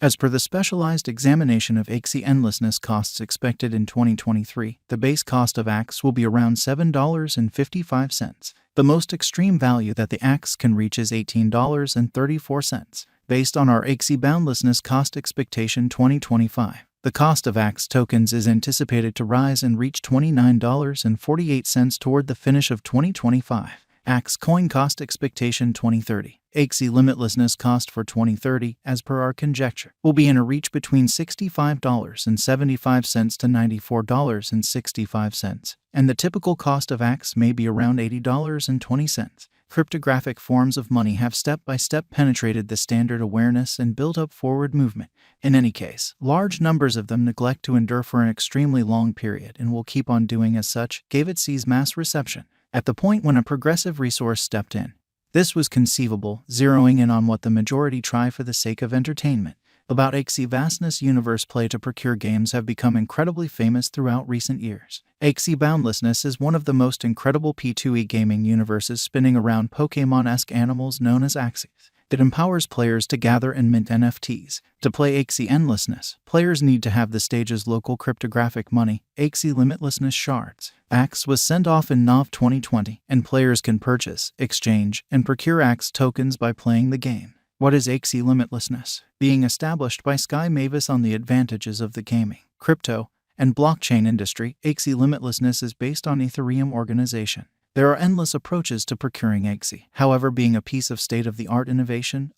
As per the specialized examination of Axie endlessness costs expected in 2023, the base cost of Axie will be around $7.55. The most extreme value that the Axie can reach is $18.34. Based on our Axie boundlessness cost expectation 2025, the cost of Axie tokens is anticipated to rise and reach $29.48 toward the finish of 2025. Axie coin cost expectation 2030. Axie limitlessness cost for 2030, as per our conjecture, will be in a reach between $65.75 to $94.65, and the typical cost of Axie may be around $80.20. Cryptographic forms of money have step-by-step penetrated the standard awareness and built up forward movement. In any case, large numbers of them neglect to endure for an extremely long period and will keep on doing as such, gave it C's mass reception. At the point when a progressive resource stepped in, this was conceivable, zeroing in on what the majority try for the sake of entertainment. About Axie vastness, universe play to procure games have become incredibly famous throughout recent years. Axie boundlessness is one of the most incredible P2E gaming universes spinning around Pokemon-esque animals known as Axies. It empowers players to gather and mint NFTs. To play Axie endlessness, players need to have the stage's local cryptographic money, Axie limitlessness shards. Axie was sent off in Nov 2020, and players can purchase, exchange, and procure Axie tokens by playing the game. What is Axie limitlessness? Being established by Sky Mavis on the advantages of the gaming, crypto, and blockchain industry, Axie limitlessness is based on Ethereum organization. There are endless approaches to procuring Axie. However, being a piece of state-of-the-art innovation,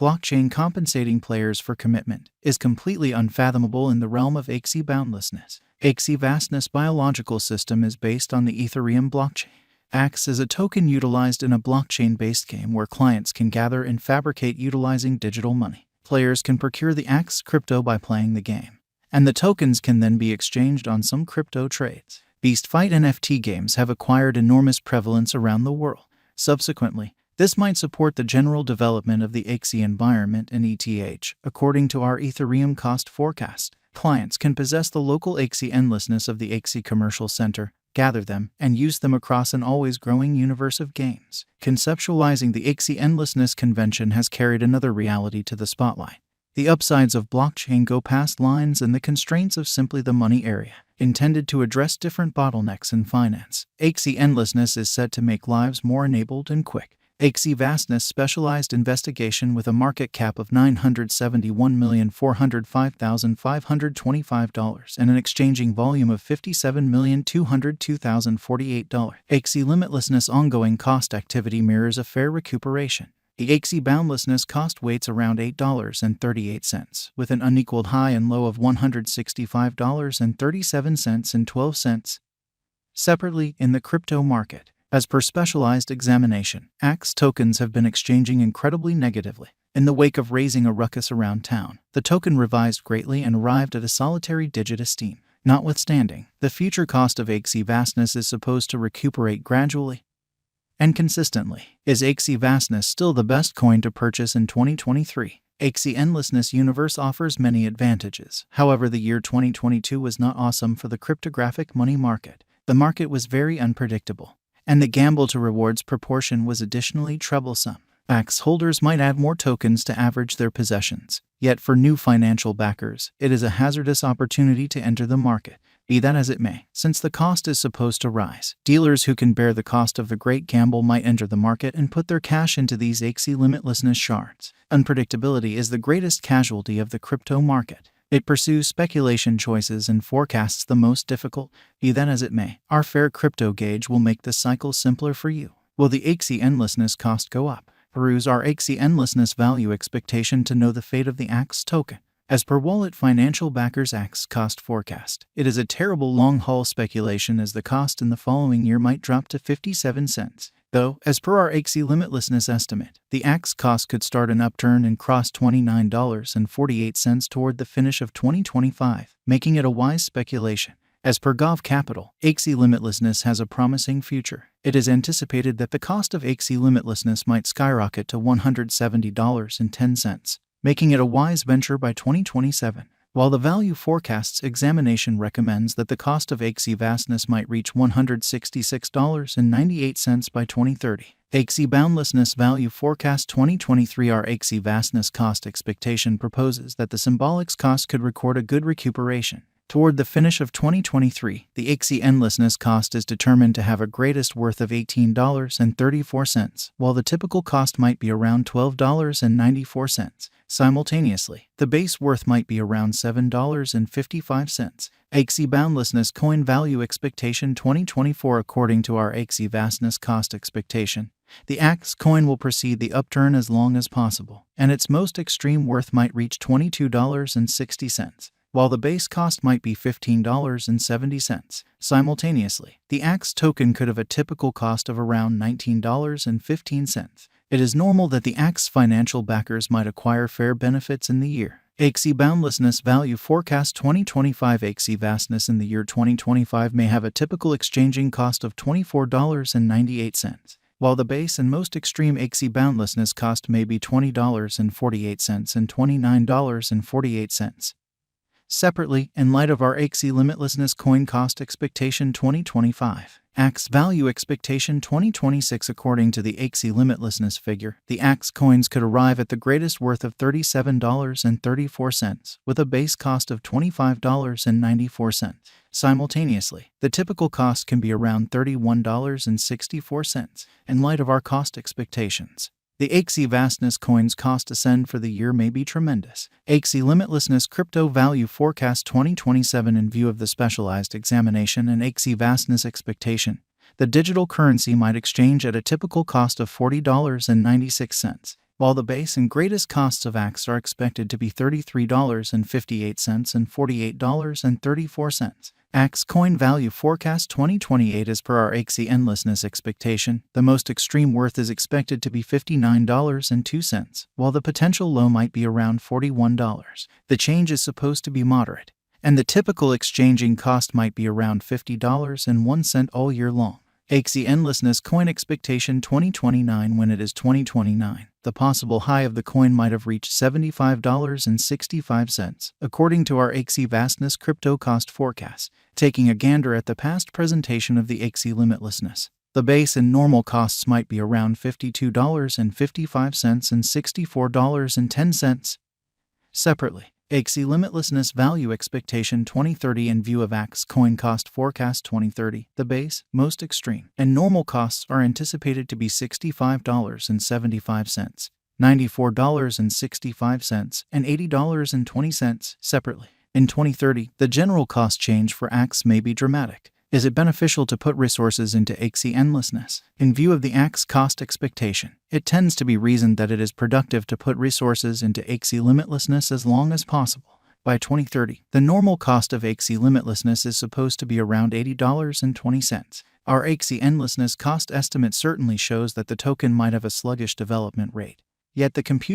blockchain compensating players for commitment, is completely unfathomable in the realm of Axie boundlessness. Axie vastness biological system is based on the Ethereum blockchain. Axie is a token utilized in a blockchain-based game where clients can gather and fabricate utilizing digital money. Players can procure the Axie crypto by playing the game, and the tokens can then be exchanged on some crypto trades. Beast fight NFT games have acquired enormous prevalence around the world. Subsequently, this might support the general development of the Axie environment and ETH. According to our Ethereum cost forecast, clients can possess the local Axie endlessness of the Axie commercial center, gather them, and use them across an always growing universe of games. Conceptualizing the Axie endlessness convention has carried another reality to the spotlight. The upsides of blockchain go past lines and the constraints of simply the money area, intended to address different bottlenecks in finance. Axie endlessness is set to make lives more enabled and quick. Axie vastness specialized investigation with a market cap of $971,405,525 and an exchanging volume of $57,202,048. Axie limitlessness ongoing cost activity mirrors a fair recuperation. The Axie boundlessness cost weights around $8.38, with an unequaled high and low of $165.37 and 12 cents. Separately, in the crypto market, as per specialized examination, Axie tokens have been exchanging incredibly negatively. In the wake of raising a ruckus around town, the token revised greatly and arrived at a solitary digit esteem. Notwithstanding, the future cost of Axie vastness is supposed to recuperate gradually and consistently. Is Axie vastness still the best coin to purchase in 2023? Axie endlessness universe offers many advantages. However, the year 2022 was not awesome for the cryptographic money market. The market was very unpredictable, and the gamble to rewards proportion was additionally troublesome. Axie holders might add more tokens to average their possessions. Yet for new financial backers, it is a hazardous opportunity to enter the market. Be that as it may, since the cost is supposed to rise, dealers who can bear the cost of the great gamble might enter the market and put their cash into these Axie limitlessness shards. Unpredictability is the greatest casualty of the crypto market. It pursues speculation choices and forecasts the most difficult. Be that as it may, our fair crypto gauge will make this cycle simpler for you. Will the Axie endlessness cost go up? Peruse our Axie endlessness value expectation to know the fate of the Axie token. As per Wallet Financial Backers Axie cost forecast, it is a terrible long-haul speculation as the cost in the following year might drop to 57 cents. Though, as per our Axie limitlessness estimate, the Axie cost could start an upturn and cross $29.48 toward the finish of 2025, making it a wise speculation. As per Gov Capital, Axie limitlessness has a promising future. It is anticipated that the cost of Axie limitlessness might skyrocket to $170.10. Making it a wise venture by 2027. While the value forecasts examination recommends that the cost of Axie vastness might reach $166.98 by 2030, Axie Boundlessness Value Forecast 2023. Our Axie Vastness Cost Expectation proposes that the symbolics cost could record a good recuperation. Toward the finish of 2023, the Axie Endlessness cost is determined to have a greatest worth of $18.34, while the typical cost might be around $12.94. Simultaneously, the base worth might be around $7.55. Axie Boundlessness Coin Value Expectation 2024. According to our Axie Vastness Cost Expectation, the Axie coin will precede the upturn as long as possible, and its most extreme worth might reach $22.60. While the base cost might be $15.70. Simultaneously, the Axie token could have a typical cost of around $19.15. It is normal that the Axie financial backers might acquire fair benefits in the year. Axie Boundlessness Value Forecast 2025. Axie Vastness in the year 2025 may have a typical exchanging cost of $24.98, while the base and most extreme Axie Boundlessness cost may be $20.48 and $29.48. Separately, in light of our Axie Limitlessness Coin Cost Expectation 2025, Axie Value Expectation 2026. According to the Axie Limitlessness figure, the Axie coins could arrive at the greatest worth of $37.34, with a base cost of $25.94. Simultaneously, the typical cost can be around $31.64. In light of our cost expectations, the Axie Vastness coins cost ascend for the year may be tremendous. Axie Limitlessness Crypto Value Forecast 2027. In view of the specialized examination and Axie Vastness expectation, the digital currency might exchange at a typical cost of $40.96, while the base and greatest costs of Axie are expected to be $33.58 and $48.34. Axie Coin Value Forecast 2028. As per our Axie Endlessness expectation, the most extreme worth is expected to be $59.02, while the potential low might be around $41. The change is supposed to be moderate, and the typical exchanging cost might be around $50.01 all year long. Axie Endlessness Coin Expectation 2029. When it is 2029, the possible high of the coin might have reached $75.65, according to our Axie Vastness Crypto Cost Forecast. Taking a gander at the past presentation of the Axie Limitlessness, the base and normal costs might be around $52.55 and $64.10. Separately, Axie Limitlessness Value Expectation 2030. In view of Axie Coin Cost Forecast 2030, the base, most extreme, and normal costs are anticipated to be $65.75, $94.65, and $80.20. Separately, in 2030, the general cost change for Axie may be dramatic. Is it beneficial to put resources into Axie Endlessness? In view of the Axie cost expectation, it tends to be reasoned that it is productive to put resources into Axie Limitlessness as long as possible. By 2030, the normal cost of Axie Limitlessness is supposed to be around $80.20. Our Axie Endlessness cost estimate certainly shows that the token might have a sluggish development rate. Yet the computer